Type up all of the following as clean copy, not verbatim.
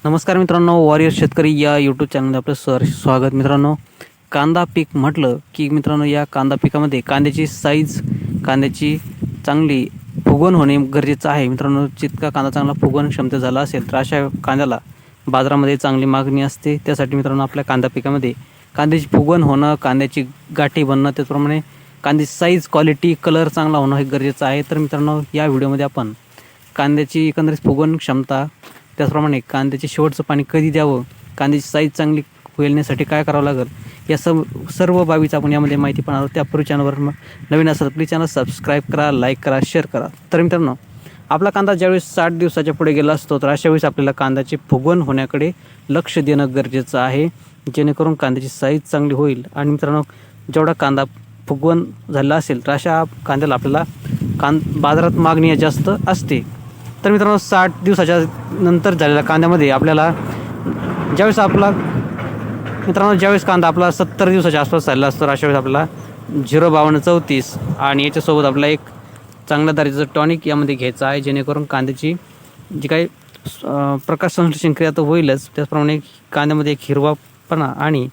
नमस्कार मित्रांनो, वॉरियर शेतकरी या यूट्यूब चॅनलमध्ये आपलं स्वागत. मित्रांनो, कांदा पीक म्हटलं की मित्रांनो, या कांदा पिकामध्ये कांद्याची साईज, कांद्याची चांगली फुगवण होणे गरजेचं आहे. मित्रांनो, जितका कांदा चांगला फुगवण क्षमता झाला असेल तर अशा कांद्याला बाजारामध्ये चांगली मागणी असते. त्यासाठी मित्रांनो, आपल्या कांदा पिकामध्ये कांद्याची फुगवण होणं, कांद्याची गाठी बनणं, त्याचप्रमाणे कांद्याची साईज, क्वालिटी, कलर चांगला होणं हे गरजेचं आहे. तर मित्रांनो, या व्हिडिओमध्ये आपण कांद्याची एकंदरीत फुगवण क्षमता, त्याचप्रमाणे कांद्याचे शेवटचं पाणी कधी द्यावं, कांद्याची साईज चांगली होण्यासाठी काय करावं लागेल, या सर्व बाबीचं आपण यामध्ये माहिती पाहणार आहोत. त्यापूर्वी चॅनलवर नवीन असेल प्लीज चॅनल सबस्क्राईब करा, लाईक करा, शेअर करा. तर मित्रांनो, आपला कांदा ज्यावेळेस 60 दिवसाच्या पुढे गेला असतो तर अशा वेळेस आपल्याला कांद्याची फुगवण होण्याकडे लक्ष देणं गरजेचं आहे, जेणेकरून कांद्याची साईज चांगली होईल. आणि मित्रांनो, जेवढा कांदा फुगवण झाला असेल तर अशा कांद्याला आपल्याला बाजारात मागणी जास्त असते. तर मित्रांनो, 60 दिवसाच्या नंतर झालेल्या कांद्यामध्ये आपल्याला ज्यावेळेस कांदा आपला 70 दिवसाच्या आसपास झालेला असतो, अशा वेळेस आपल्याला 05234 आणि याच्यासोबत आपल्याला एक चांगल्या दर्जाचं टॉनिक यामध्ये घ्यायचं आहे, जेणेकरून कांद्याची जी काही प्रकाश संश्लेषण क्रिया तर होईलच, त्याचप्रमाणे कांद्यामध्ये एक हिरवापणा आणि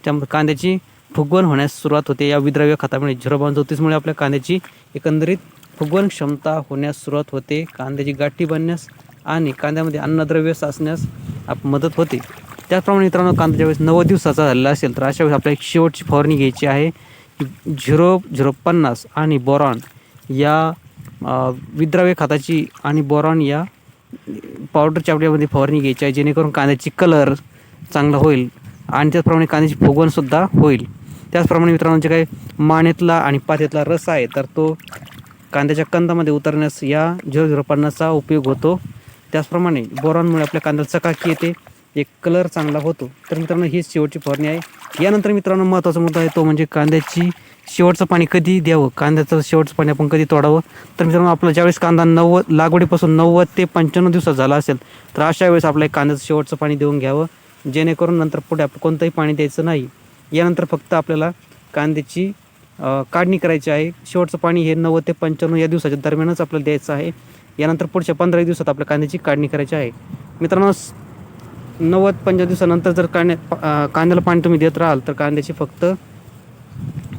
त्यामुळे कांद्याची फुगवण होण्यास सुरुवात होते. या विद्राव्य खतामुळे 05234मुळे आपल्या कांद्याची एकंदरीत फुगवण क्षमता होण्यास सुरुवात होते, कांद्याची गाठी बनण्यास आणि कांद्यामध्ये अन्नद्रव्य साचण्यास मदत होते. त्याचप्रमाणे मित्रांनो, कांदा ज्यावेळेस 90 दिवसाचा झालेला असेल तर अशा वेळेस आपल्याला एक शेवटची फवारणी घ्यायची आहे. 050 आणि बोरॉन या विद्राव्य खताची आणि बोरॉन या पावडरच्या आपल्यामध्ये फवारणी घ्यायची आहे, जेणेकरून कांद्याची कलर चांगला होईल आणि त्याचप्रमाणे कांद्याची फुगवणसुद्धा होईल. त्याचप्रमाणे मित्रांनो, जे काही मानेतला आणि पात्यातला रस आहे तर तो कांद्याच्या कंदामध्ये उतरण्यास या 050चा उपयोग होतो. त्याचप्रमाणे बोरॉनमुळे आपल्या कांद्याला चकाकी येते, एक कलर चांगला होतो. तर मित्रांनो, हीच शेवटची फवारणी आहे. यानंतर मित्रांनो, महत्त्वाचा मुद्दा आहे तो म्हणजे कांद्याची शेवटचं पाणी कधी द्यावं, कांद्याचं शेवटचं पाणी आपण कधी तोडावं. तर मित्रांनो, आपला ज्यावेळेस कांदा लागवडीपासून 90 ते 95 दिवसात झाला असेल तर अशा वेळेस आपल्या कांद्याचं शेवटचं पाणी देऊन घ्यावं, जेणेकरून नंतर पुढे आपण कोणतंही पाणी द्यायचं नाही. यानंतर फक्त आपल्याला कांद्याची काढणी करायची आहे. शेवटचं पाणी हे 90 ते 95 या दिवसाच्या दरम्यानच आपल्याला द्यायचं आहे. यानंतर पुढच्या 15 दिवसात आपल्या कांद्याची काढणी करायची आहे. मित्रांनो, 90-95 दिवसानंतर जर कांद्याला पाणी तुम्ही देत राहाल तर कांद्याची फक्त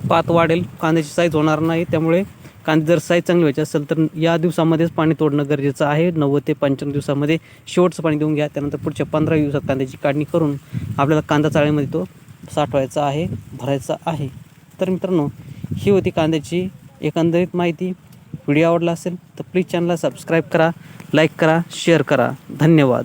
पात वाढेल, कांद्याची साईज होणार नाही. त्यामुळे कांदे जर साईज चांगली व्हायची असेल तर या दिवसामध्येच पाणी तोडणं गरजेचं आहे. 90 ते 95 दिवसामध्ये शेवटचं पाणी देऊन घ्या. त्यानंतर पुढच्या 15 दिवसात कांद्याची काढणी करून आपल्याला कांदा चाळीमध्ये तो साठवायचा आहे, भरायचा आहे. तर मित्रांनो, ही होती कांद्याची एकंदरीत माहिती. व्हिडिओ आवडला असेल तर प्लीज चॅनलला सबस्क्राईब करा, लाईक करा, शेअर करा. धन्यवाद.